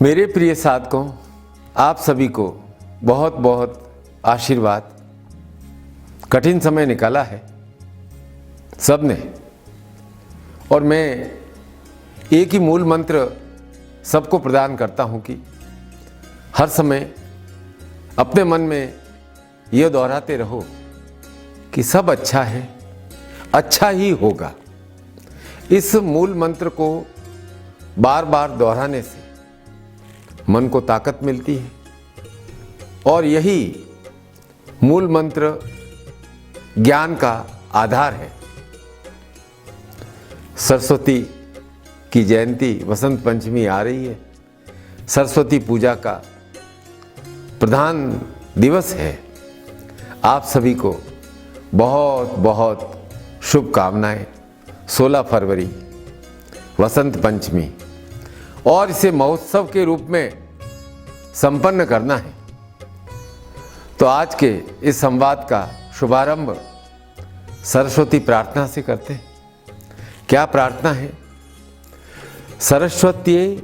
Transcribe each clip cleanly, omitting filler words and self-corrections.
मेरे प्रिय साधकों, आप सभी को बहुत बहुत आशीर्वाद। कठिन समय निकाला है सब ने, और मैं एक ही मूल मंत्र सबको प्रदान करता हूं कि हर समय अपने मन में यह दोहराते रहो कि सब अच्छा है, अच्छा ही होगा। इस मूल मंत्र को बार बार दोहराने से मन को ताकत मिलती है, और यही मूल मंत्र ज्ञान का आधार है। सरस्वती की जयंती, वसंत पंचमी आ रही है। सरस्वती पूजा का प्रधान दिवस है। आप सभी को बहुत बहुत शुभकामनाएं। 16 फरवरी वसंत पंचमी, और इसे महोत्सव के रूप में संपन्न करना है। तो आज के इस संवाद का शुभारंभ सरस्वती प्रार्थना से करते हैं। क्या प्रार्थना है? सरस्वत्यै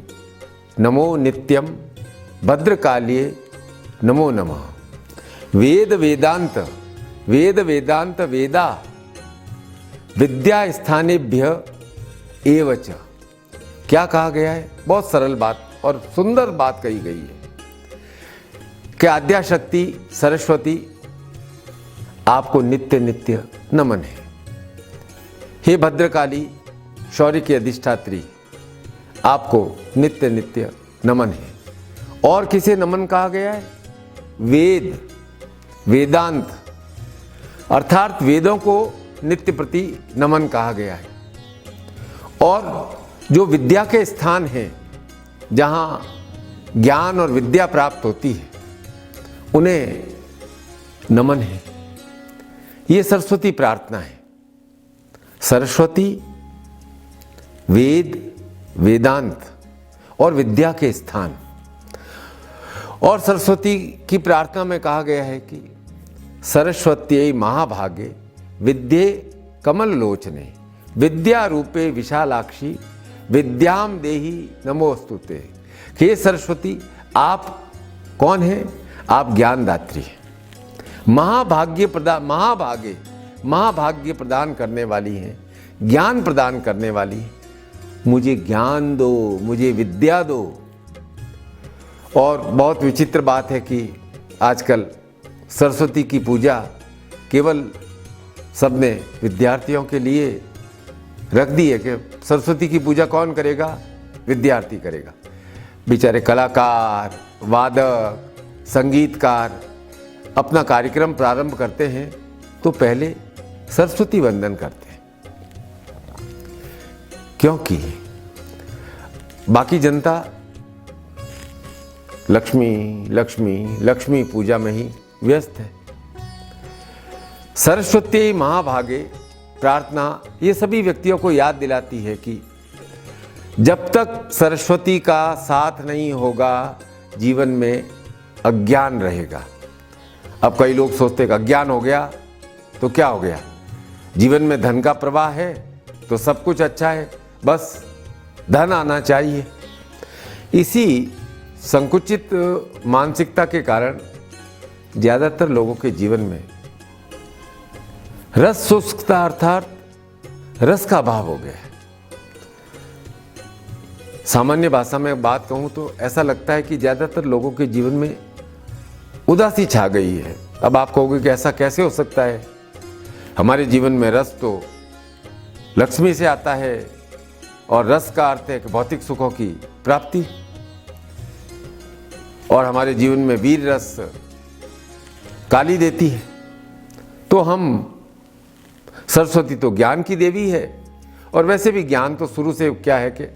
नमो नित्यं, भद्रकाल्ये नमो नमः। वेद वेदांत वेदा विद्या स्थानेभ्य एव च। क्या कहा गया है? बहुत सरल बात और सुंदर बात कही गई है कि आद्याशक्ति सरस्वती आपको नित्य नित्य नमन है। हे भद्रकाली, शौर्य की अधिष्ठात्री, आपको नित्य नित्य नमन है। और किसे नमन कहा गया है? वेद वेदांत अर्थात वेदों को नित्य प्रति नमन कहा गया है। और जो विद्या के स्थान हैं, जहाँ ज्ञान और विद्या प्राप्त होती है, उन्हें नमन है। ये सरस्वती प्रार्थना है। सरस्वती वेद वेदांत और विद्या के स्थान। और सरस्वती की प्रार्थना में कहा गया है कि सरस्वत्यै महाभागे विद्ये कमल लोचने, विद्या रूपे विशालाक्षी, विद्याम देहि नमोस्तुते। हे सरस्वती, आप कौन हैं? आप ज्ञानदात्री हैं। महाभाग्य प्रदान करने वाली हैं, ज्ञान प्रदान करने वाली हैं। मुझे ज्ञान दो, मुझे विद्या दो। और बहुत विचित्र बात है कि आजकल सरस्वती की पूजा केवल सबने विद्यार्थियों के लिए रख दी है कि सरस्वती की पूजा कौन करेगा? विद्यार्थी करेगा। बेचारे कलाकार, वादक, संगीतकार अपना कार्यक्रम प्रारंभ करते हैं तो पहले सरस्वती वंदन करते हैं, क्योंकि बाकी जनता लक्ष्मी लक्ष्मी लक्ष्मी पूजा में ही व्यस्त है। सरस्वती महाभागे प्रार्थना ये सभी व्यक्तियों को याद दिलाती है कि जब तक सरस्वती का साथ नहीं होगा, जीवन में अज्ञान रहेगा। अब कई लोग सोचते हैं कि अज्ञान हो गया तो क्या हो गया? जीवन में धन का प्रवाह है तो सब कुछ अच्छा है, बस धन आना चाहिए। इसी संकुचित मानसिकता के कारण ज़्यादातर लोगों के जीवन में रस शुष्कता अर्थात रस का अभाव हो गया है। सामान्य भाषा में बात कहूं तो ऐसा लगता है कि ज़्यादातर लोगों के जीवन में उदासी छा गई है। अब आप कहोगे कि ऐसा कैसे हो सकता है? हमारे जीवन में रस तो लक्ष्मी से आता है, और रस का अर्थ है कि भौतिक सुखों की प्राप्ति, और हमारे जीवन में वीर रस काली देती है। तो हम सरस्वती तो ज्ञान की देवी है, और वैसे भी ज्ञान तो शुरू से क्या है कि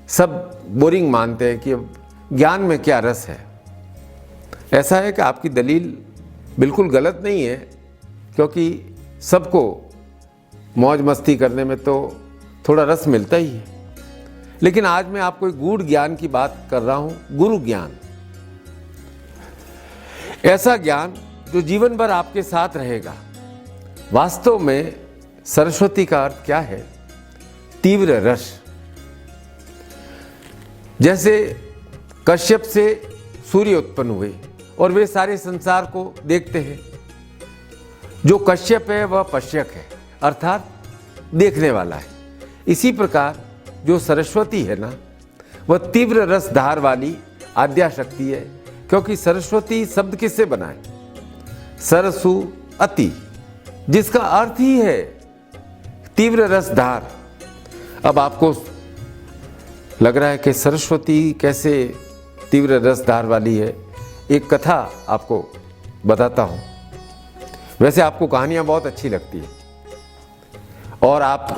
सब बोरिंग मानते हैं कि अब ज्ञान में क्या रस है। ऐसा है कि आपकी दलील बिल्कुल गलत नहीं है, क्योंकि सबको मौज मस्ती करने में तो थोड़ा रस मिलता ही है। लेकिन आज मैं आपको एक गूढ़ ज्ञान की बात कर रहा हूं, गुरु ज्ञान। ऐसा ज्ञान जो जीवन भर आपके साथ रहेगा। वास्तव में सरस्वती का अर्थ क्या है? तीव्र रस। जैसे कश्यप से सूर्य उत्पन्न हुए और वे सारे संसार को देखते हैं। जो कश्यप है वह पश्यक है, अर्थात देखने वाला है। इसी प्रकार जो सरस्वती है ना, वह तीव्र रस धार वाली आद्या शक्ति है, क्योंकि सरस्वती शब्द किससे बना है? सरसु अति, जिसका अर्थ ही है तीव्र रस धार। अब आपको लग रहा है कि सरस्वती कैसे तीव्र रस धार वाली है। एक कथा आपको बताता हूं। वैसे आपको कहानियां बहुत अच्छी लगती है और आप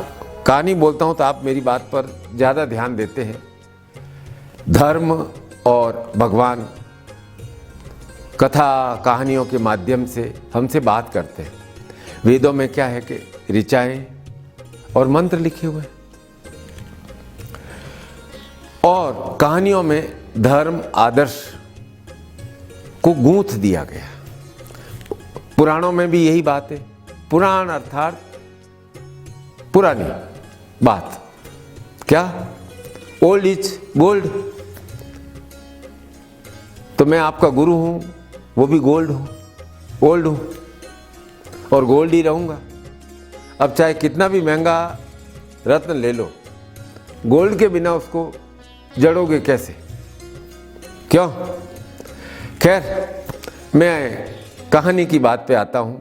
कहानी बोलता हूं तो आप मेरी बात पर ज़्यादा ध्यान देते हैं। धर्म और भगवान कथा कहानियों के माध्यम से हमसे बात करते हैं। वेदों में क्या है कि ऋचाएं और मंत्र लिखे हुए हैं और कहानियों में धर्म आदर्श को गूंथ दिया गया। पुराणों में भी यही बात है। पुराण अर्थात पुरानी बात। क्या? Old is gold. तो मैं आपका गुरु हूं, वो भी गोल्ड हूं, ओल्ड हूं और गोल्ड ही रहूंगा। अब चाहे कितना भी महंगा रत्न ले लो, गोल्ड के बिना उसको जड़ोगे कैसे? क्यों? खैर, मैं कहानी की बात पे आता हूं।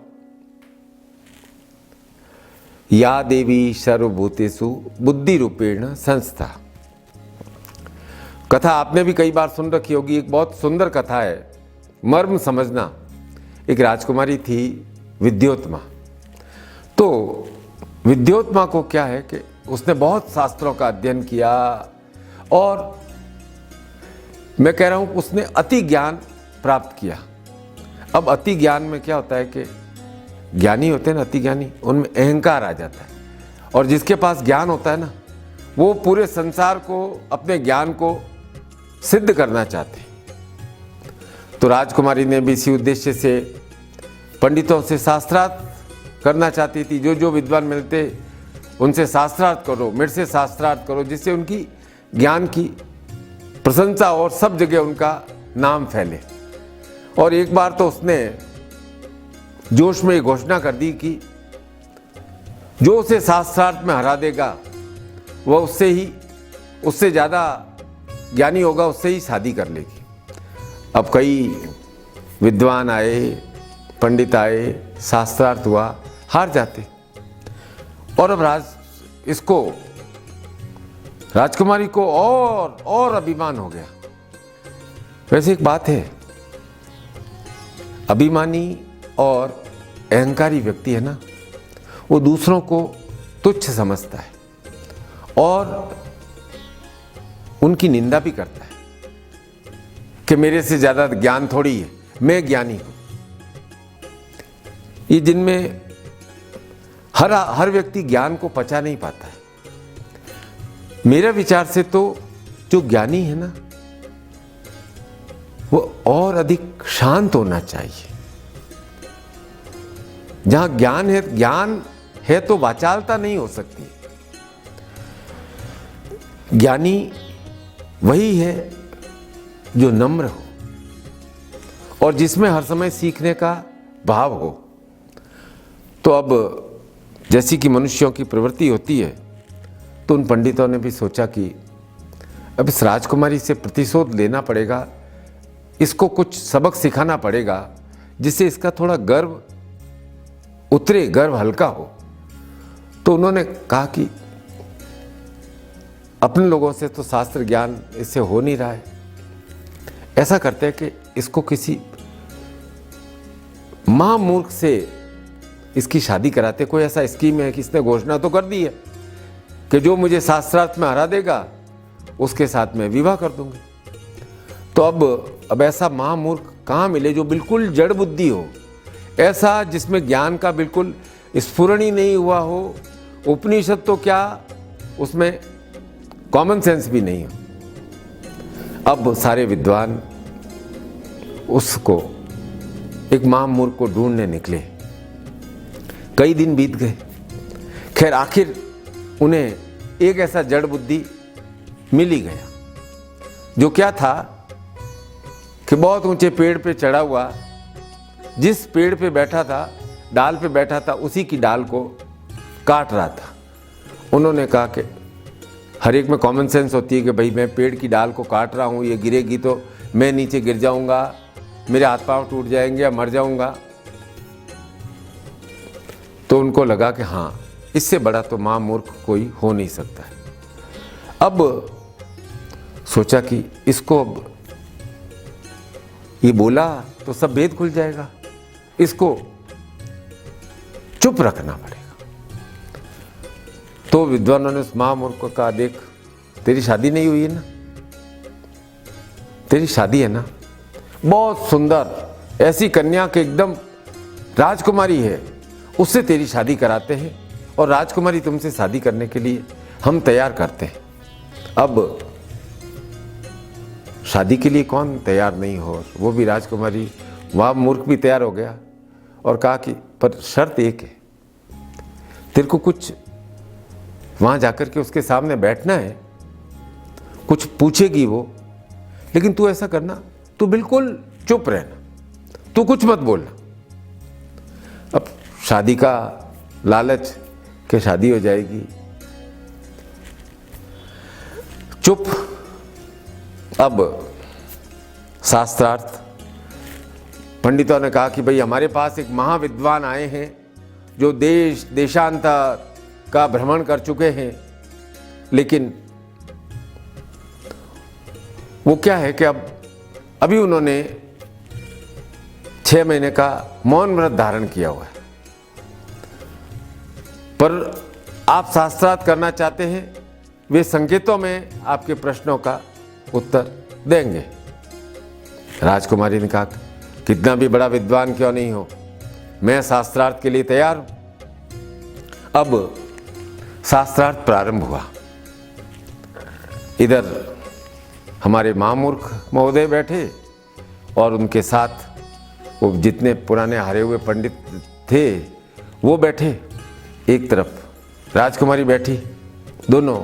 या देवी सर्वभूतेषु बुद्धि रूपेण संस्था। कथा आपने भी कई बार सुन रखी होगी। एक बहुत सुंदर कथा है, मर्म समझना। एक राजकुमारी थी विद्योत्मा। तो विद्योत्मा को क्या है कि उसने बहुत शास्त्रों का अध्ययन किया और मैं कह रहा हूं उसने अति ज्ञान प्राप्त किया। अब अति ज्ञान में क्या होता है कि ज्ञानी होते हैं ना, अति ज्ञानी, उनमें अहंकार आ जाता है। और जिसके पास ज्ञान होता है ना, वो पूरे संसार को, अपने ज्ञान को सिद्ध करना चाहते हैं। तो राजकुमारी ने भी इसी उद्देश्य से पंडितों से शास्त्रार्थ करना चाहती थी। जो जो विद्वान मिलते उनसे शास्त्रार्थ करो, मेरे से शास्त्रार्थ करो, जिससे उनकी ज्ञान की प्रशंसा और सब जगह उनका नाम फैले। और एक बार तो उसने जोश में घोषणा कर दी कि जो उसे शास्त्रार्थ में हरा देगा वह उससे ज़्यादा ज्ञानी होगा, उससे ही शादी कर लेगी। अब कई विद्वान आए, पंडित आए, शास्त्रार्थ हुआ, हार जाते। और अब राजकुमारी को और अभिमान हो गया। वैसे एक बात है, अभिमानी और अहंकारी व्यक्ति है ना, वो दूसरों को तुच्छ समझता है और उनकी निंदा भी करता है कि मेरे से ज़्यादा ज्ञान थोड़ी है, मैं ज्ञानी हूं। ये जिनमें हर व्यक्ति ज्ञान को पचा नहीं पाता है। मेरा विचार से तो जो ज्ञानी है ना, वो और अधिक शांत होना चाहिए। जहां ज्ञान है तो वाचालता नहीं हो सकती। ज्ञानी वही है जो नम्र हो और जिसमें हर समय सीखने का भाव हो। तो अब जैसी कि मनुष्यों की प्रवृत्ति होती है, तो उन पंडितों ने भी सोचा कि अब इस राजकुमारी से प्रतिशोध लेना पड़ेगा, इसको कुछ सबक सिखाना पड़ेगा जिससे इसका थोड़ा गर्व उतरे, गर्व हल्का हो। तो उन्होंने कहा कि अपने लोगों से तो शास्त्र ज्ञान इससे हो नहीं रहा है, ऐसा करते हैं कि इसको किसी महामूर्ख से इसकी शादी कराते। कोई ऐसा स्कीम है कि इसने घोषणा तो कर दी है कि जो मुझे शास्त्रार्थ में हरा देगा उसके साथ मैं विवाह कर दूंगी। तो अब ऐसा महामूर्ख कहाँ मिले जो बिल्कुल जड़ बुद्धि हो, ऐसा जिसमें ज्ञान का बिल्कुल स्फुरण ही नहीं हुआ हो। उपनिषद तो क्या, उसमें कॉमन सेंस भी नहीं हो। अब सारे विद्वान उसको, एक महामूर्ख को ढूंढने निकले। कई दिन बीत गए। खैर आखिर उन्हें एक ऐसा जड़ बुद्धि मिल ही गया, जो क्या था कि बहुत ऊंचे पेड़ पे चढ़ा हुआ, जिस पेड़ पे बैठा था, डाल पे बैठा था, उसी की डाल को काट रहा था। उन्होंने कहा कि हर एक में कॉमन सेंस होती है कि भाई मैं पेड़ की डाल को काट रहा हूँ, ये गिरेगी तो मैं नीचे गिर जाऊंगा, मेरे हाथ पांव टूट जाएंगे या मर जाऊंगा। तो उनको लगा कि हाँ, इससे बड़ा तो महामूर्ख कोई हो नहीं सकता है। अब सोचा कि इसको अब ये बोला तो सब भेद खुल जाएगा, इसको चुप रखना पड़ेगा। तो विद्वानों ने उस महामूर्ख को कहा, देख तेरी शादी नहीं हुई है ना, तेरी शादी है ना, बहुत सुंदर ऐसी कन्या के एकदम राजकुमारी है, उससे तेरी शादी कराते हैं और राजकुमारी तुमसे शादी करने के लिए हम तैयार करते हैं। अब शादी के लिए कौन तैयार नहीं हो, वो भी राजकुमारी, वह मूर्ख भी तैयार हो गया और कहा कि पर शर्त एक है, तेरे को कुछ वहां जाकर के उसके सामने बैठना है, कुछ पूछेगी वो, लेकिन तू ऐसा करना, तू बिल्कुल चुप रहना, तू कुछ मत बोलना। अब शादी का लालच कि शादी हो जाएगी, चुप। अब शास्त्रार्थ पंडितों ने कहा कि भाई हमारे पास एक महाविद्वान आए हैं जो देश देशांतर का भ्रमण कर चुके हैं, लेकिन वो क्या है कि अभी उन्होंने 6 महीने का मौन व्रत धारण किया हुआ है, पर आप शास्त्रार्थ करना चाहते हैं, वे संकेतों में आपके प्रश्नों का उत्तर देंगे। राजकुमारी ने कहा, कितना भी बड़ा विद्वान क्यों नहीं हो, मैं शास्त्रार्थ के लिए तैयार हूं। अब शास्त्रार्थ प्रारंभ हुआ। इधर हमारे महामूर्ख महोदय बैठे और उनके साथ वो जितने पुराने हारे हुए पंडित थे वो बैठे, एक तरफ राजकुमारी बैठी, दोनों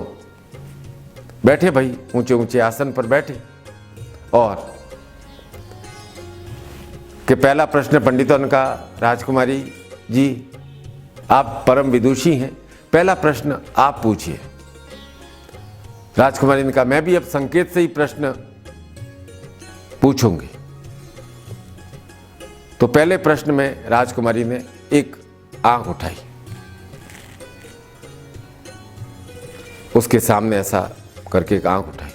बैठे भाई ऊंचे ऊंचे आसन पर बैठे। और कि पहला प्रश्न पंडितों ने कहा, राजकुमारी जी आप परम विदुषी हैं, पहला प्रश्न आप पूछिए। राजकुमारी ने कहा, मैं भी अब संकेत से ही प्रश्न पूछूंगी। तो पहले प्रश्न में राजकुमारी ने एक आंख उठाई, उसके सामने ऐसा करके एक आंख उठाई।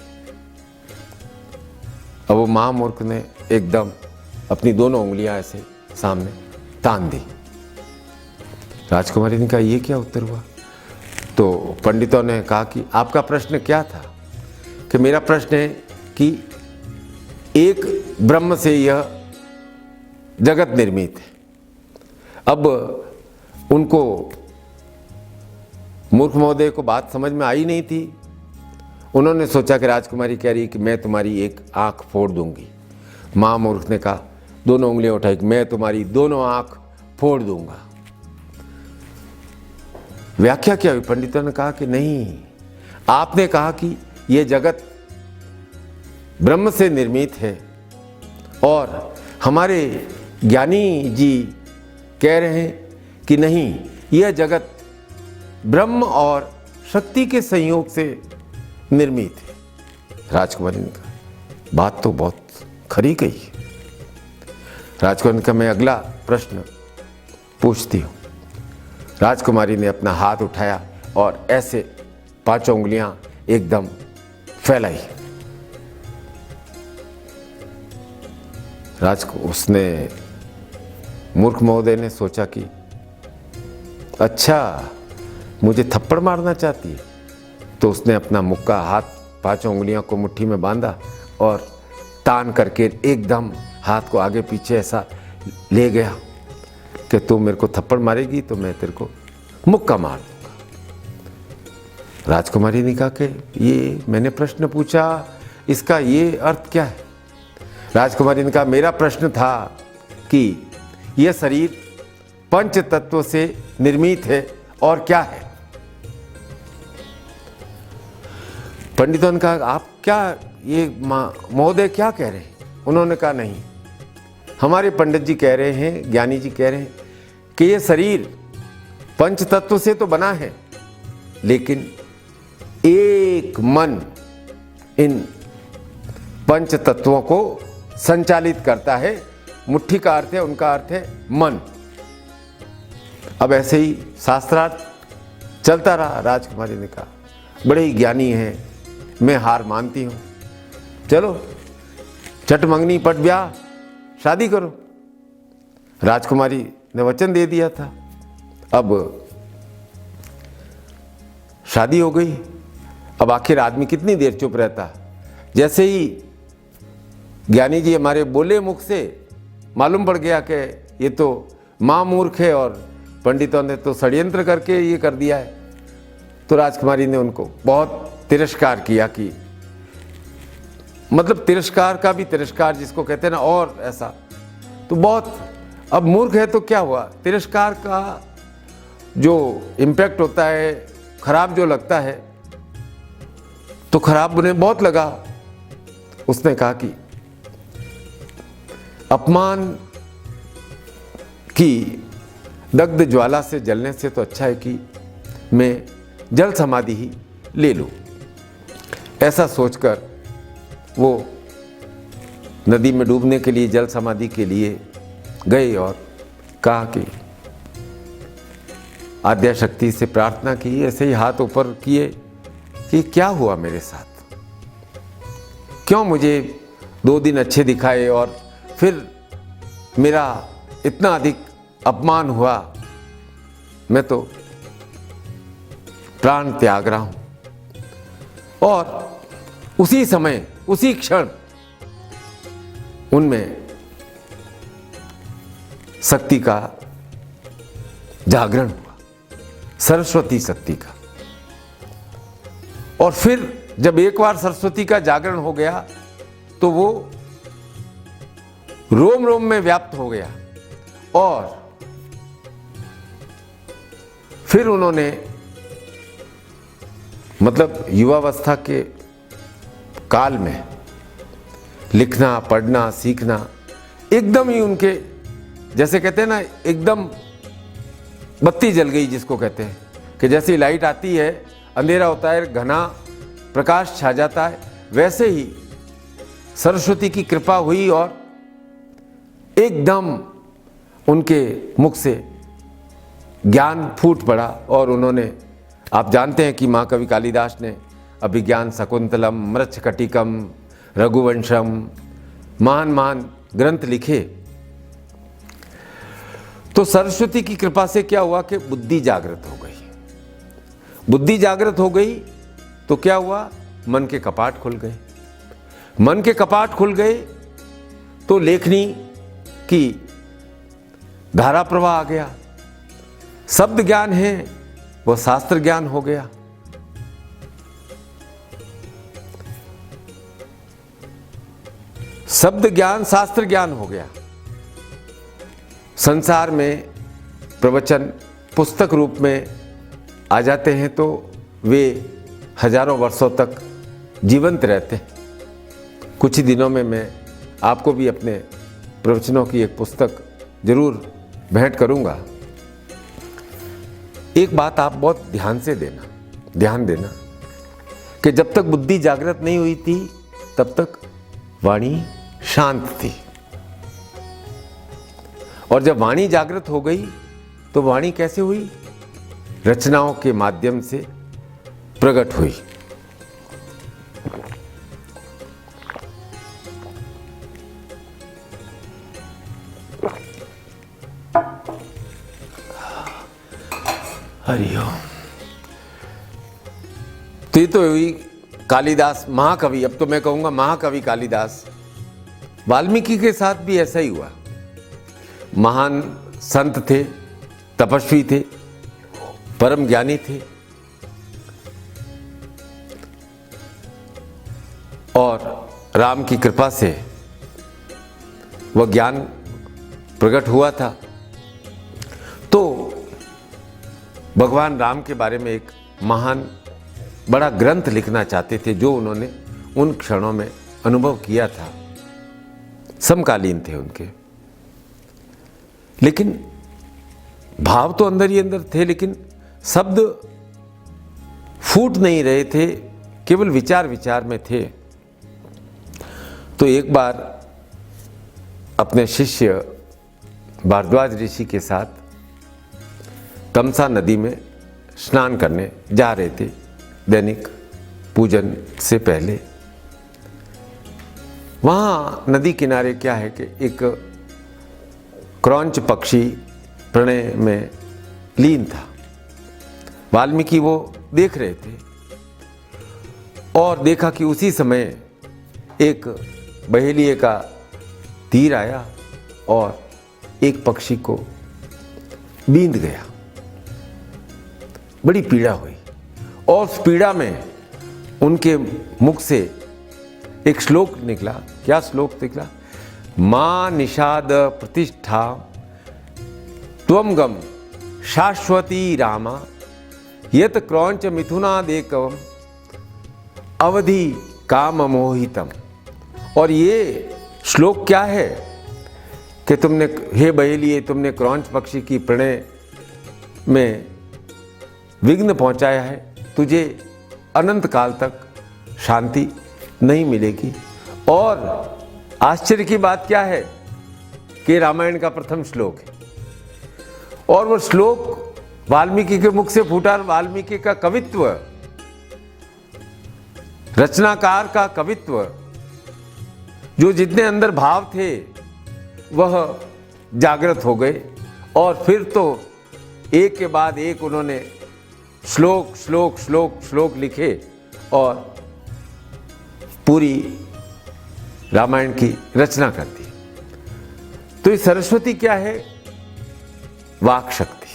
अब वो महामूर्ख ने एकदम अपनी दोनों उंगलियां ऐसे सामने तान दी। राजकुमारी ने कहा, ये क्या उत्तर हुआ? तो पंडितों ने कहा कि आपका प्रश्न क्या था? कि मेरा प्रश्न है कि एक ब्रह्म से यह जगत निर्मित है। अब उनको मूर्ख महोदय को बात समझ में आई नहीं थी। उन्होंने सोचा कि राजकुमारी कह रही कि मैं तुम्हारी एक आंख फोड़ दूंगी। महामूर्ख ने कहा, दोनों उंगलियां उठाई कि मैं तुम्हारी दोनों आंख फोड़ दूंगा। व्याख्या क्या हुई? पंडितों ने कहा कि नहीं, आपने कहा कि यह जगत ब्रह्म से निर्मित है और हमारे ज्ञानी जी कह रहे हैं कि नहीं, यह जगत ब्रह्म और शक्ति के संयोग से निर्मित है। राजकुमारी ने कहा, बात तो बहुत खरी कही है। राजकुमारी ने कहा, मैं अगला प्रश्न पूछती हूं। राजकुमारी ने अपना हाथ उठाया और ऐसे 5 उंगलियां एकदम फैलाई। उसने मूर्ख महोदय ने सोचा कि अच्छा मुझे थप्पड़ मारना चाहती है, तो उसने अपना मुक्का हाथ 5 उंगलियों को मुट्ठी में बांधा और तान करके एकदम हाथ को आगे पीछे ऐसा ले गया कि तू मेरे को थप्पड़ मारेगी तो मैं तेरे को मुक्का मार दूंगा। राजकुमारी ने कहा कि ये मैंने प्रश्न पूछा, इसका ये अर्थ क्या है? राजकुमारी ने कहा, मेरा प्रश्न था कि यह शरीर 5 तत्वों से निर्मित है और क्या है? पंडितों ने कहा, आप क्या ये महोदय क्या कह रहे हैं? उन्होंने कहा नहीं, हमारे पंडित जी कह रहे हैं, ज्ञानी जी कह रहे हैं कि ये शरीर पंच तत्व से तो बना है, लेकिन एक मन इन पंच तत्वों को संचालित करता है। मुट्ठी का अर्थ है, उनका अर्थ है मन। अब ऐसे ही शास्त्रार्थ चलता रहा। राजकुमारी ने कहा बड़े ही ज्ञानी हैं, मैं हार मानती हूं, चलो चट मंगनी पट ब्याह, शादी करो। राजकुमारी ने वचन दे दिया था। अब शादी हो गई। अब आखिर आदमी कितनी देर चुप रहता। जैसे ही ज्ञानी जी हमारे बोले मुख से, मालूम पड़ गया कि ये तो महामूर्ख है और पंडितों ने तो षड्यंत्र करके ये कर दिया है। तो राजकुमारी ने उनको बहुत तिरस्कार किया कि मतलब तिरस्कार का भी तिरस्कार जिसको कहते हैं ना, और ऐसा तो बहुत। अब मूर्ख है तो क्या हुआ, तिरस्कार का जो इम्पैक्ट होता है, खराब जो लगता है, तो खराब उन्हें बहुत लगा। उसने कहा कि अपमान की दग्ध ज्वाला से जलने से तो अच्छा है कि मैं जल समाधि ही ले लूं। ऐसा सोचकर वो नदी में डूबने के लिए, जल समाधि के लिए गए और कहा कि आद्या शक्ति से प्रार्थना की, ऐसे ही हाथ ऊपर किए कि क्या हुआ मेरे साथ, क्यों मुझे 2 दिन अच्छे दिखाए और फिर मेरा इतना अधिक अपमान हुआ, मैं तो प्राण त्याग रहा हूं। और उसी समय, उसी क्षण उनमें शक्ति का जागरण हुआ, सरस्वती शक्ति का। और फिर जब एक बार सरस्वती का जागरण हो गया तो वो रोम रोम में व्याप्त हो गया। और फिर उन्होंने मतलब युवावस्था के काल में लिखना, पढ़ना, सीखना एकदम ही उनके, जैसे कहते हैं ना, एकदम बत्ती जल गई, जिसको कहते हैं कि जैसे लाइट आती है, अंधेरा होता है, घना प्रकाश छा जाता है, वैसे ही सरस्वती की कृपा हुई और एकदम उनके मुख से ज्ञान फूट पड़ा। और उन्होंने, आप जानते हैं कि महाकवि कालिदास ने अभिज्ञान शकुंतलम, मृच्छकटिकम, रघुवंशम, महान महान ग्रंथ लिखे। तो सरस्वती की कृपा से क्या हुआ कि बुद्धि जागृत हो गई। बुद्धि जागृत हो गई तो क्या हुआ, मन के कपाट खुल गए। मन के कपाट खुल गए तो लेखनी की धारा प्रवाह आ गया। शब्द ज्ञान है वो शास्त्र ज्ञान हो गया। शब्द ज्ञान शास्त्र ज्ञान हो गया। संसार में प्रवचन पुस्तक रूप में आ जाते हैं तो वे हजारों वर्षों तक जीवंत रहते हैं। कुछ ही दिनों में मैं आपको भी अपने प्रवचनों की एक पुस्तक जरूर भेंट करूंगा। एक बात आप बहुत ध्यान देना कि जब तक बुद्धि जागृत नहीं हुई थी तब तक वाणी शांत थी, और जब वाणी जागृत हो गई तो वाणी कैसे हुई, रचनाओं के माध्यम से प्रकट हुई। हरिओम। तो ये तो हुई कालिदास महाकवि, अब तो मैं कहूंगा महाकवि कालिदास। वाल्मीकि के साथ भी ऐसा ही हुआ। महान संत थे, तपस्वी थे, परम ज्ञानी थे, और राम की कृपा से वह ज्ञान प्रकट हुआ था। तो भगवान राम के बारे में एक महान बड़ा ग्रंथ लिखना चाहते थे, जो उन्होंने उन क्षणों में अनुभव किया था। समकालीन थे उनके, लेकिन भाव तो अंदर ही अंदर थे, लेकिन शब्द फूट नहीं रहे थे, केवल विचार विचार में थे। तो एक बार अपने शिष्य भारद्वाज ऋषि के साथ तमसा नदी में स्नान करने जा रहे थे दैनिक पूजन से पहले। वहाँ नदी किनारे क्या है कि एक क्रौंच पक्षी प्रणय में लीन था। वाल्मीकि वो देख रहे थे और देखा कि उसी समय एक बहेलिए का तीर आया और एक पक्षी को बींध गया। बड़ी पीड़ा हुई और उस पीड़ा में उनके मुख से एक श्लोक निकला। क्या श्लोक निकला? मां निषाद प्रतिष्ठा त्वम गम शाश्वती रामा यत क्रौंच मिथुनादेकवम अवधि काम मोहितम। और ये श्लोक क्या है कि तुमने, हे बहेलिए, तुमने क्रौंच पक्षी की प्रणय में विघ्न पहुंचाया है, तुझे अनंत काल तक शांति नहीं मिलेगी। और आश्चर्य की बात क्या है कि रामायण का प्रथम श्लोक है और वो श्लोक वाल्मीकि के मुख से फूटा। वाल्मीकि का कवित्व, रचनाकार का कवित्व, जो जितने अंदर भाव थे वह जागृत हो गए और फिर तो एक के बाद एक उन्होंने श्लोक श्लोक श्लोक श्लोक लिखे और पूरी रामायण की रचना कर दी। तो ये सरस्वती क्या है? वाक शक्ति।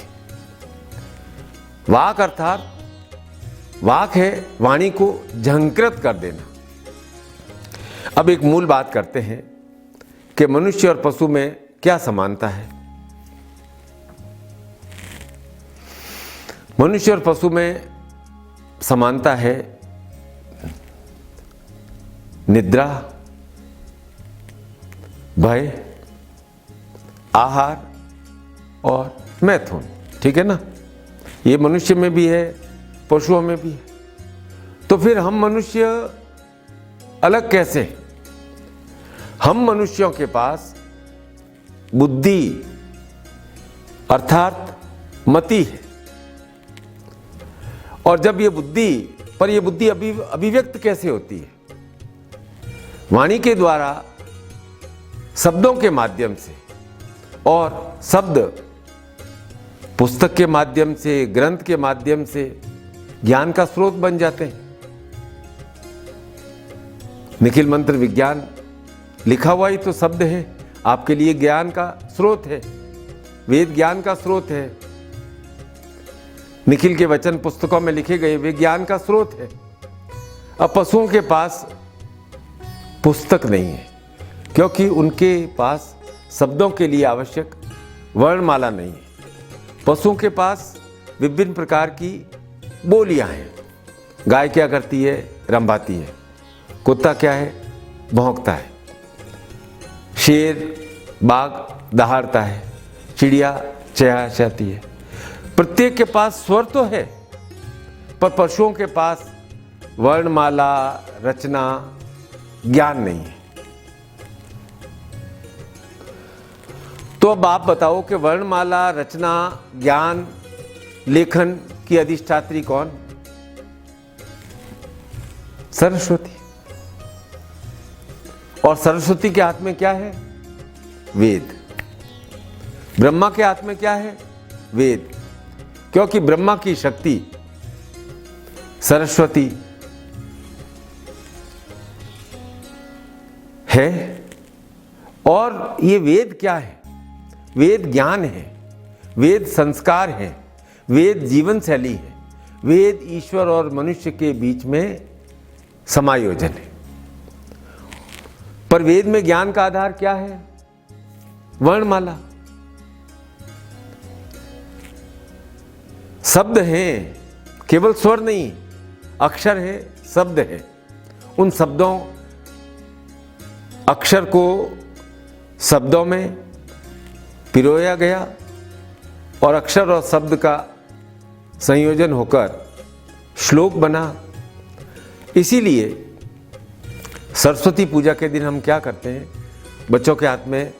वाक अर्थात वाक है वाणी को झंकृत कर देना। अब एक मूल बात करते हैं कि मनुष्य और पशु में क्या समानता है। मनुष्य और पशु में समानता है निद्रा, भय, आहार और मैथुन। ठीक है ना? ये मनुष्य में भी है, पशुओं में भी है। तो फिर हम मनुष्य अलग कैसे? हम मनुष्यों के पास बुद्धि अर्थात मति है और जब ये बुद्धि अभिव्यक्त कैसे होती है? वाणी के द्वारा, शब्दों के माध्यम से, और शब्द पुस्तक के माध्यम से, ग्रंथ के माध्यम से ज्ञान का स्रोत बन जाते हैं। निखिल मंत्र विज्ञान लिखा हुआ ही तो शब्द है, आपके लिए ज्ञान का स्रोत है, वेद ज्ञान का स्रोत है। निखिल के वचन पुस्तकों में लिखे गए वे ज्ञान का स्रोत है। अब पशुओं के पास पुस्तक नहीं है क्योंकि उनके पास शब्दों के लिए आवश्यक वर्णमाला नहीं है। पशुओं के पास विभिन्न प्रकार की बोलियां हैं। गाय क्या करती है? रंभाती है। कुत्ता क्या है? भौंकता है। शेर बाघ दहाड़ता है। चिड़िया चहचहाती है। प्रत्येक के पास स्वर तो है, पर पशुओं के पास वर्णमाला, रचना, ज्ञान नहीं है। तो अब आप बताओ कि वर्णमाला, रचना, ज्ञान, लेखन की अधिष्ठात्री कौन? सरस्वती। और सरस्वती के हाथ में क्या है? वेद। ब्रह्मा के हाथ में क्या है? वेद। क्योंकि ब्रह्मा की शक्ति सरस्वती है। और ये वेद क्या है? वेद ज्ञान है, वेद संस्कार है, वेद जीवन शैली है, वेद ईश्वर और मनुष्य के बीच में समायोजन है। पर वेद में ज्ञान का आधार क्या है? वर्णमाला। शब्द हैं, केवल स्वर नहीं, अक्षर है, शब्द है। उन शब्दों, अक्षर को शब्दों में पिरोया गया और अक्षर और शब्द का संयोजन होकर श्लोक बना। इसीलिए सरस्वती पूजा के दिन हम क्या करते हैं, बच्चों के हाथ में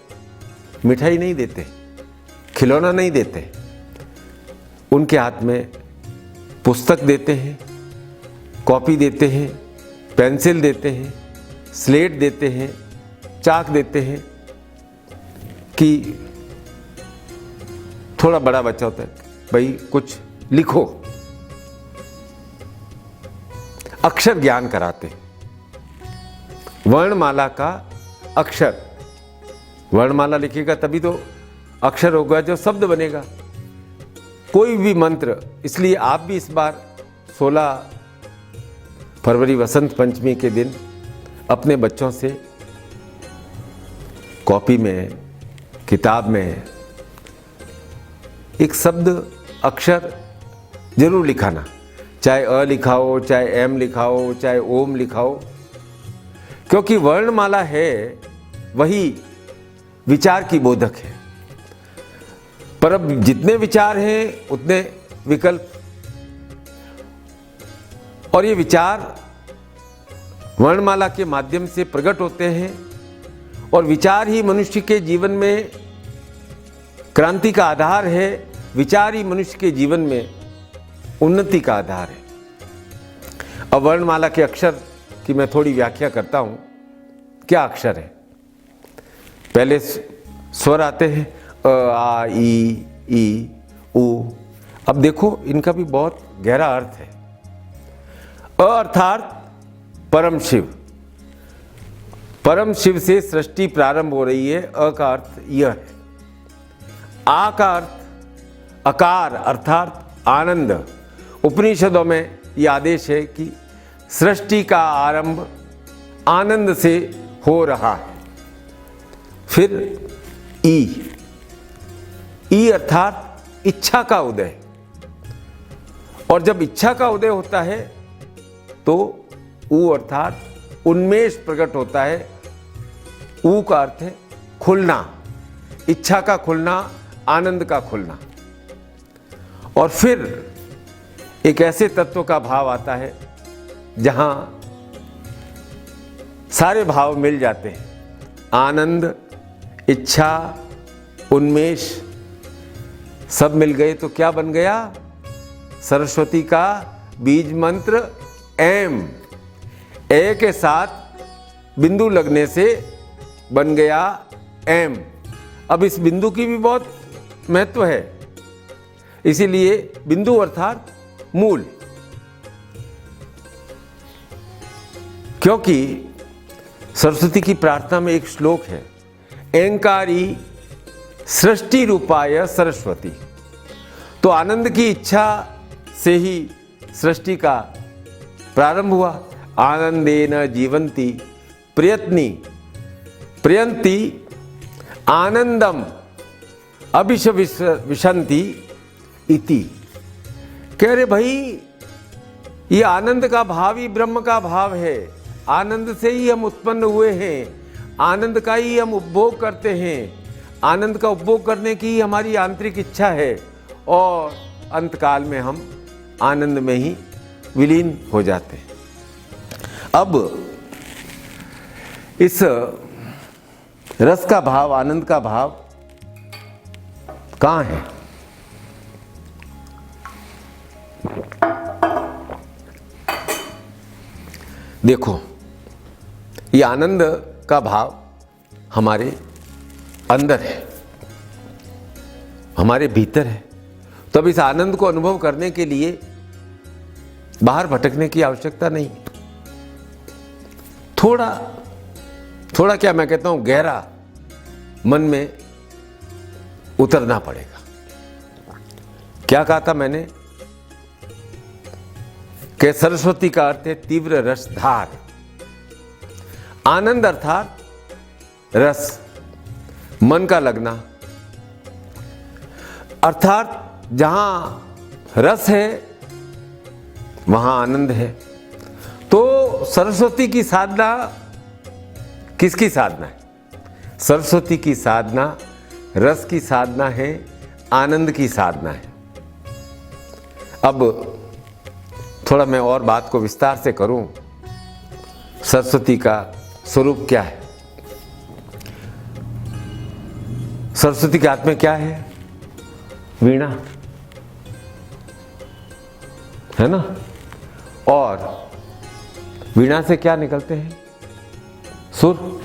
मिठाई नहीं देते, खिलौना नहीं देते, उनके हाथ में पुस्तक देते हैं, कॉपी देते हैं, पेंसिल देते हैं, स्लेट देते हैं, चाक देते हैं कि थोड़ा बड़ा बच्चा होता है, भाई कुछ लिखो, अक्षर ज्ञान कराते हैं। वर्णमाला का अक्षर, वर्णमाला लिखेगा तभी तो अक्षर होगा, जो शब्द बनेगा, कोई भी मंत्र। इसलिए आप भी इस बार 16 फरवरी वसंत पंचमी के दिन अपने बच्चों से कॉपी में, किताब में एक शब्द, अक्षर जरूर लिखाना, चाहे अ लिखाओ, चाहे एम लिखाओ, चाहे ओम लिखाओ, क्योंकि वर्णमाला है वही विचार की बोधक है। पर अब जितने विचार हैं उतने विकल्प, और ये विचार वर्णमाला के माध्यम से प्रकट होते हैं, और विचार ही मनुष्य के जीवन में क्रांति का आधार है, विचार ही मनुष्य के जीवन में उन्नति का आधार है। अब वर्णमाला के अक्षर की मैं थोड़ी व्याख्या करता हूं। क्या अक्षर है? पहले स्वर आते हैं, अ, आ, ई, उ। अब देखो इनका भी बहुत गहरा अर्थ है। अ अर्थात परम शिव, परम शिव से सृष्टि प्रारंभ हो रही है। अ का अर्थ यह है। आ का अर्थ अकार अर्थात आनंद। उपनिषदों में यह आदेश है कि सृष्टि का आरंभ आनंद से हो रहा है। फिर ई अर्थात इच्छा का उदय, और जब इच्छा का उदय होता है तो ऊ अर्थात उन्मेष प्रकट होता है। ऊ का अर्थ है खुलना, इच्छा का खुलना, आनंद का खुलना। और फिर एक ऐसे तत्व का भाव आता है जहां सारे भाव मिल जाते हैं, आनंद, इच्छा, उन्मेष, सब मिल गए तो क्या बन गया? सरस्वती का बीज मंत्र एम। ए के साथ बिंदु लगने से बन गया एम। अब इस बिंदु की भी बहुत महत्व है, इसीलिए बिंदु अर्थात मूल, क्योंकि सरस्वती की प्रार्थना में एक श्लोक है, एंकारी सृष्टि रूपाय सरस्वती। तो आनंद की इच्छा से ही सृष्टि का प्रारंभ हुआ। आनंदेन जीवंती प्रयंती आनंदम अभिशविशंति इति। कह रहे भाई ये आनंद का भाव ही ब्रह्म का भाव है, आनंद से ही हम उत्पन्न हुए हैं, आनंद का ही हम उपभोग करते हैं, आनंद का उपभोग करने की हमारी आंतरिक इच्छा है, और अंतकाल में हम आनंद में ही विलीन हो जाते हैं। अब इस रस का भाव, आनंद का भाव कहां है? देखो, ये आनंद का भाव हमारे अंदर है, हमारे भीतर है। तो अब इस आनंद को अनुभव करने के लिए बाहर भटकने की आवश्यकता नहीं। थोड़ा क्या मैं कहता हूं, गहरा मन में उतरना पड़ेगा। क्या कहा था मैंने कि सरस्वती का अर्थ है तीव्र रसधार। आनंद अर्थात रस, मन का लगना, अर्थात जहां रस है वहां आनंद है। तो सरस्वती की साधना किसकी साधना है? सरस्वती की साधना रस की साधना है, आनंद की साधना है। अब थोड़ा मैं और बात को विस्तार से करूं, सरस्वती का स्वरूप क्या है। सरस्वती के हाथ में क्या है? वीणा है ना। और वीणा से क्या निकलते हैं? सुर।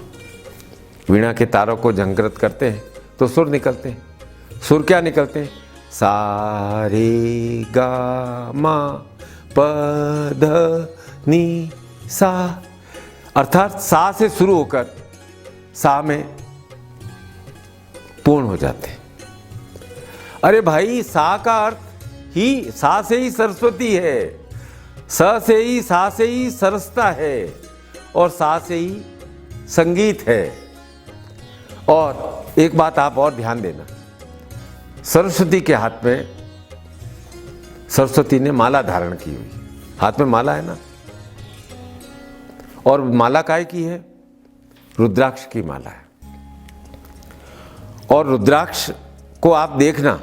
वीणा के तारों को झंकृत करते हैं तो सुर निकलते हैं। सुर क्या निकलते हैं? सा रे गा मा प ध नी सा, अर्थात सा से शुरू होकर सा में पूर्ण हो जाते हैं। अरे भाई, सा का अर्थ ही, सा से ही सरस्वती है, स से ही, सा से ही सरसता है, और सा से ही संगीत है। और एक बात आप और ध्यान देना, सरस्वती के हाथ में, सरस्वती ने माला धारण की हुई, हाथ में माला है ना, और माला काय की है? रुद्राक्ष की माला है। और रुद्राक्ष को आप देखना,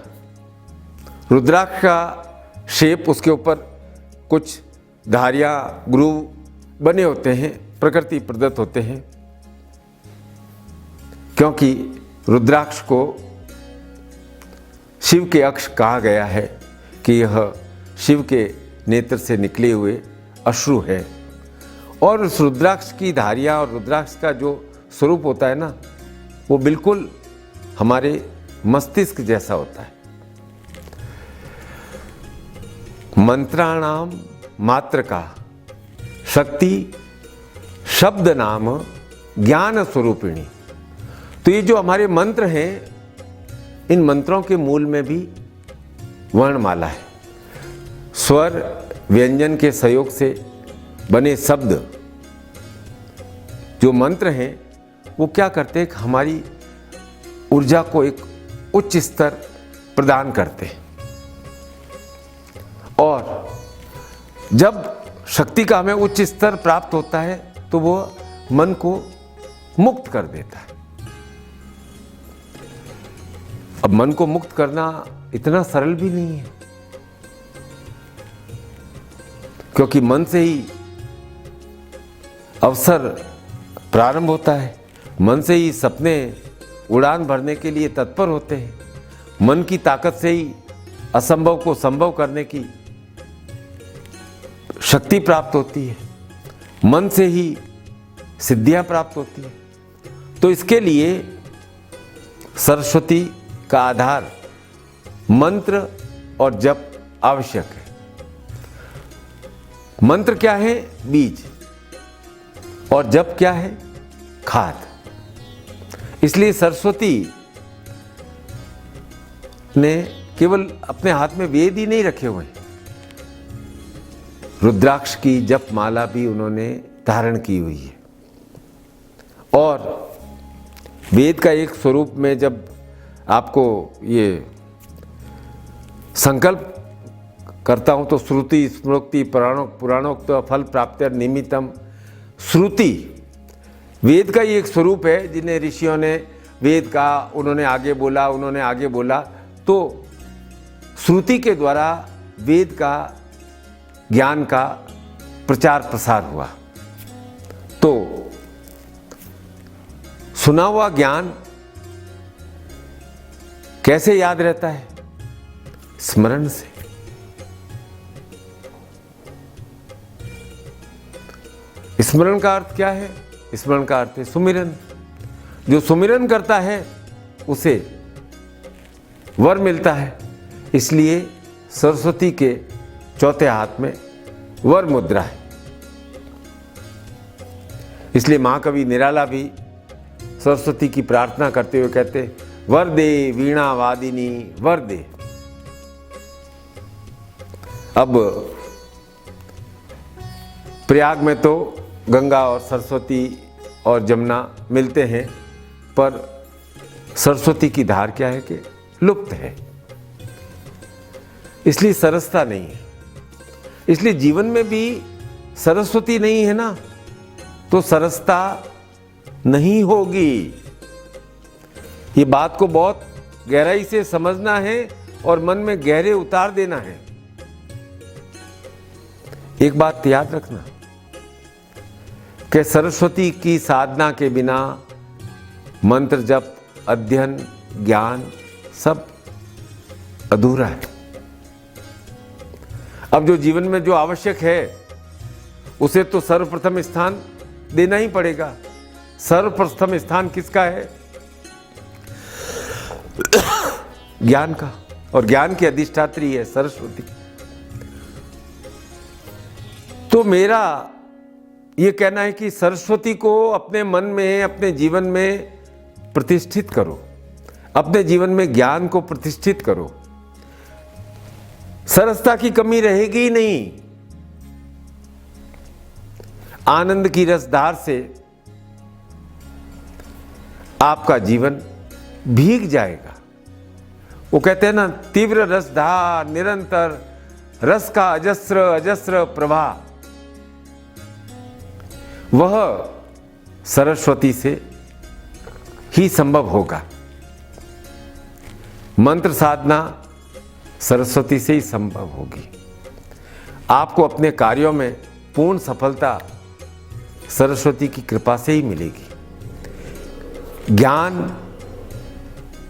रुद्राक्ष का शेप, उसके ऊपर कुछ धारियां, ग्रूव बने होते हैं, प्रकृति प्रदत्त होते हैं, क्योंकि रुद्राक्ष को शिव के अक्ष कहा गया है कि यह शिव के नेत्र से निकले हुए अश्रु है। और उस रुद्राक्ष की धारियां और रुद्राक्ष का जो स्वरूप होता है ना, वो बिल्कुल हमारे मस्तिष्क जैसा होता है। मंत्राणाम मात्र का शक्ति शब्द नाम ज्ञान स्वरूपिणी। तो ये जो हमारे मंत्र हैं, इन मंत्रों के मूल में भी वर्णमाला है। स्वर व्यंजन के सहयोग से बने शब्द जो मंत्र हैं, वो क्या करते हैं? हमारी ऊर्जा को एक उच्च स्तर प्रदान करते हैं। और जब शक्ति का हमें उच्च स्तर प्राप्त होता है तो वो मन को मुक्त कर देता है। अब मन को मुक्त करना इतना सरल भी नहीं है, क्योंकि मन से ही अवसर प्रारंभ होता है, मन से ही सपने उड़ान भरने के लिए तत्पर होते हैं, मन की ताकत से ही असंभव को संभव करने की शक्ति प्राप्त होती है, मन से ही सिद्धियां प्राप्त होती है। तो इसके लिए सरस्वती का आधार मंत्र और जप आवश्यक है। मंत्र क्या है? बीज। और जप क्या है? खाद। इसलिए सरस्वती ने केवल अपने हाथ में वेद ही नहीं रखे हुए, रुद्राक्ष की जप माला भी उन्होंने धारण की हुई है। और वेद का एक स्वरूप में जब आपको ये संकल्प करता हूं तो श्रुति स्मृति पुराणोक्त फल प्राप्ति निमित्तम। श्रुति वेद का ही एक स्वरूप है, जिन्हें ऋषियों ने वेद का उन्होंने आगे बोला, तो श्रुति के द्वारा वेद का ज्ञान का प्रचार प्रसार हुआ। तो सुना हुआ ज्ञान कैसे याद रहता है? स्मरण से। स्मरण का अर्थ क्या है? स्मरण का अर्थ है सुमिरन। जो सुमिरन करता है उसे वर मिलता है। इसलिए सरस्वती के चौथे हाथ में वर मुद्रा है। इसलिए महाकवि निराला भी सरस्वती की प्रार्थना करते हुए कहते, वर दे वीणा वादिनी वर दे। अब प्रयाग में तो गंगा और सरस्वती और जमुना मिलते हैं, पर सरस्वती की धार क्या है कि लुप्त है, इसलिए सरसता नहीं है। इसलिए जीवन में भी सरस्वती नहीं है ना, तो सरसता नहीं होगी। ये बात को बहुत गहराई से समझना है और मन में गहरे उतार देना है। एक बात याद रखना कि सरस्वती की साधना के बिना मंत्र जप, अध्ययन, ज्ञान सब अधूरा है। अब जो जीवन में जो आवश्यक है उसे तो सर्वप्रथम स्थान देना ही पड़ेगा। सर्वप्रथम स्थान किसका है? ज्ञान का, और ज्ञान की अधिष्ठात्री है सरस्वती। तो मेरा ये कहना है कि सरस्वती को अपने मन में, अपने जीवन में प्रतिष्ठित करो, अपने जीवन में ज्ञान को प्रतिष्ठित करो। सरसता की कमी रहेगी ही नहीं। आनंद की रसधार से आपका जीवन भीग जाएगा। वो कहते हैं ना, तीव्र रसधार निरंतर, रस का अजस्र अजस्र प्रवाह, वह सरस्वती से ही संभव होगा। मंत्र साधना सरस्वती से ही संभव होगी। आपको अपने कार्यों में पूर्ण सफलता सरस्वती की कृपा से ही मिलेगी। ज्ञान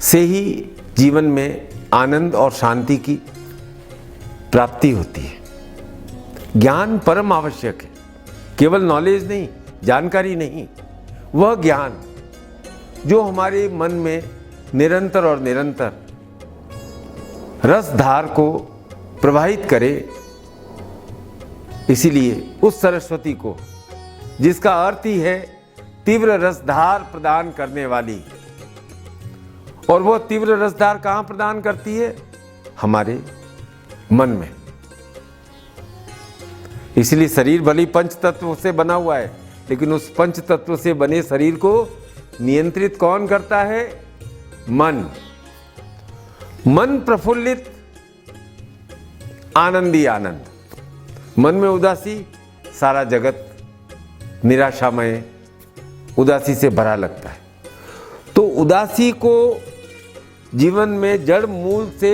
से ही जीवन में आनंद और शांति की प्राप्ति होती है। ज्ञान परम आवश्यक है, केवल नॉलेज नहीं, जानकारी नहीं, वह ज्ञान जो हमारे मन में निरंतर और निरंतर रसधार को प्रवाहित करे। इसीलिए उस सरस्वती को, जिसका अर्थ ही है तीव्र रसधार प्रदान करने वाली, और वह तीव्र रसधार कहां प्रदान करती है? हमारे मन में। इसलिए शरीर भले पंच तत्व से बना हुआ है, लेकिन उस पंच तत्व से बने शरीर को नियंत्रित कौन करता है? मन। मन प्रफुल्लित, आनंदी आनंद। मन में उदासी, सारा जगत निराशामय, उदासी से भरा लगता है। तो उदासी को जीवन में जड़ मूल से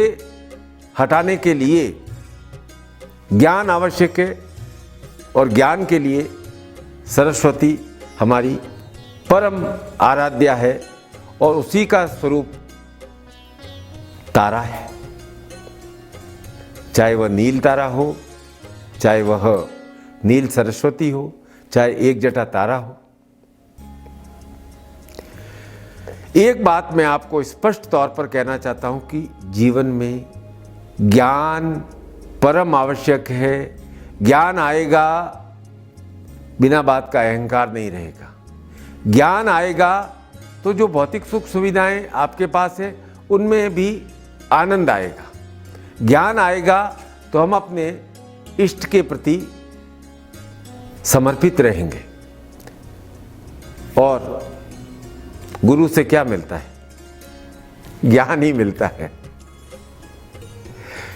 हटाने के लिए ज्ञान आवश्यक है, और ज्ञान के लिए सरस्वती हमारी परम आराध्या है, और उसी का स्वरूप तारा है। चाहे वह नील तारा हो, चाहे वह नील सरस्वती हो, चाहे एक जटा तारा हो। एक बात मैं आपको स्पष्ट तौर पर कहना चाहता हूं कि जीवन में ज्ञान परम आवश्यक है। ज्ञान आएगा, बिना बात का अहंकार नहीं रहेगा। ज्ञान आएगा तो जो भौतिक सुख सुविधाएं आपके पास है उनमें भी आनंद आएगा। ज्ञान आएगा तो हम अपने इष्ट के प्रति समर्पित रहेंगे। और गुरु से क्या मिलता है? ज्ञान ही मिलता है।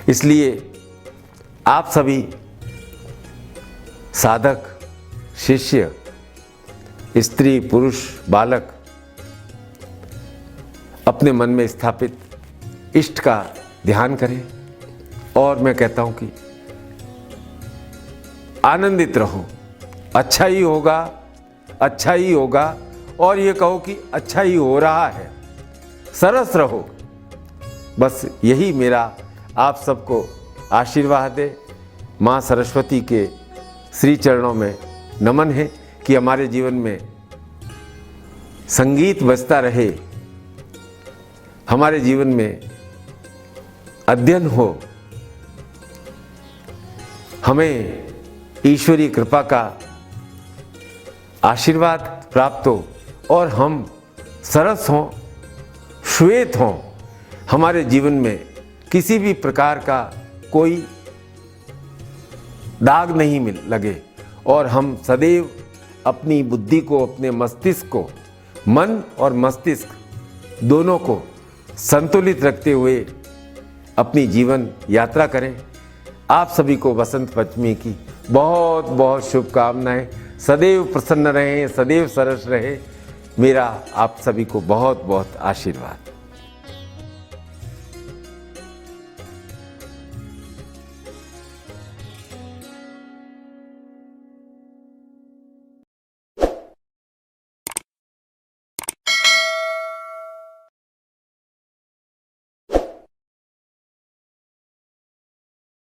इसलिए आप सभी साधक, शिष्य, स्त्री, पुरुष, बालक अपने मन में स्थापित इष्ट का ध्यान करें, और मैं कहता हूं कि आनंदित रहो। अच्छा ही होगा, अच्छा ही होगा, और ये कहो कि अच्छा ही हो रहा है। सरस रहो। बस यही मेरा आप सबको आशीर्वाद है। माँ सरस्वती के श्री चरणों में नमन है कि हमारे जीवन में संगीत बजता रहे, हमारे जीवन में अध्ययन हो, हमें ईश्वरीय कृपा का आशीर्वाद प्राप्त हो, और हम सरस हों, श्वेत हों, हमारे जीवन में किसी भी प्रकार का कोई दाग नहीं लगे, और हम सदैव अपनी बुद्धि को, अपने मस्तिष्क को, मन और मस्तिष्क दोनों को संतुलित रखते हुए अपनी जीवन यात्रा करें। आप सभी को वसंत पंचमी की बहुत बहुत शुभकामनाएं। सदैव प्रसन्न रहें, सदैव सरस रहे। मेरा आप सभी को बहुत बहुत आशीर्वाद।